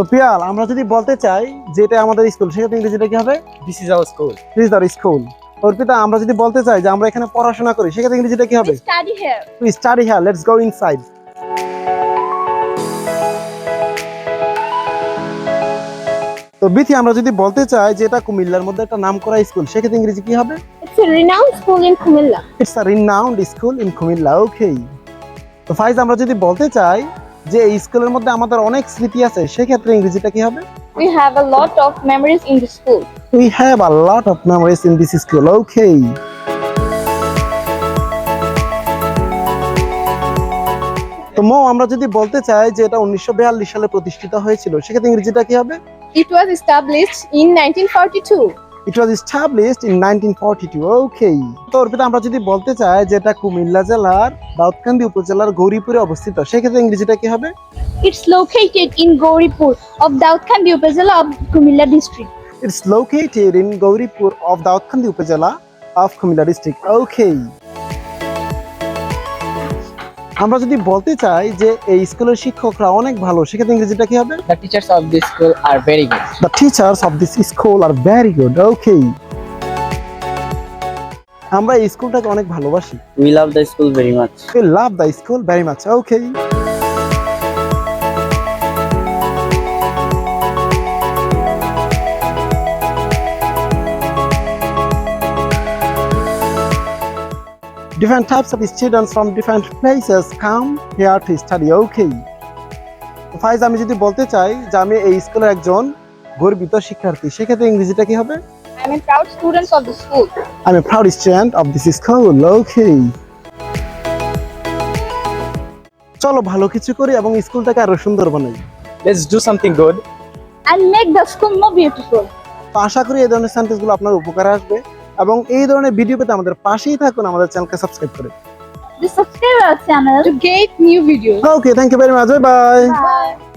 তো পিয়াল আমরা যদি বলতে চাই যে এটা আমাদের স্কুল, সেক্ষেত্রে ইংরেজিটা কি হবে? This is our school. This is our school. Arpita আমরা যদি বলতে চাই যে আমরা এখানে পড়াশোনা করি, সেক্ষেত্রে ইংরেজিটা কি হবে? We study here. We study here. Let's go inside. তো বিথি আমরা যদি বলতে চাই যে এটা কুমিল্লার মধ্যে একটা নামকরা স্কুল, সেক্ষেত্রে ইংরেজি কি হবে? It's a renowned school in Kumilla. It's a renowned school in Kumilla. Okay. তো ফাইজ আমরা যদি বলতে চাই যে এই স্কুলের মধ্যে আমাদের অনেক স্মৃতি আছে, সেক্ষেত্রে ইংরেজিটা কি হবে? We have a lot of memories in the school. We have a lot of memories in this school. Okay. তো মো আমরা যদি বলতে চাই যে এটা 1942 সালে প্রতিষ্ঠিত হয়েছিল, সেক্ষেত্রে ইংরেজিটা কি হবে? It was established in 1942. It was established in 1942. Okay. তো অর্পিতা আমরা যদি বলতে চাই যে এটা কুমিল্লা জেলার দাউদকান্দি উপজেলার গৌরীপুরে অবস্থিত, সেক্ষেত্রে ইংরেজিটা কি হবে? It's located in Gauripur of Daudkandi Upazila of Kumilla district. It's located in Gauripur of Daudkandi upazila of Kumilla district. Okay. আমরা যদি বলতে চাই যে এই স্কুলের শিক্ষকরা অনেক ভালো, সেক্ষেত্রে ইংরেজিটা কি হবে? The teachers of this school are very good. The teachers of this school are very good. Okay. আমরা এই স্কুলটাকে অনেক ভালোবাসি। We love the school very much. We love the school very much. Okay. Different types of students from different places come here to study. Okay. ফাইজ আমি যদি বলতে চাই যে আমি এই স্কুলের একজন গর্বিত শিক্ষার্থী, সেক্ষেত্রে ইংরেজিটা কি হবে? I'm a proud student of the school. I'm a proud student of this school. Okay. চলো ভালো কিছু করি এবং স্কুলটাকে আরো সুন্দর বানাই। Let's do something good. And make the school more beautiful. তো আশা করি এই ধরনের সেন্টেন্সগুলো আপনার উপকারে আসবে এবং এই ধরনের ভিডিও পেতে আমাদের পাশেই থাকুন, আমাদের চ্যানেলকে সাবস্ক্রাইব করে। Just subscribe our channel to get new videos. Okay, thank you very much. Bye bye. Bye.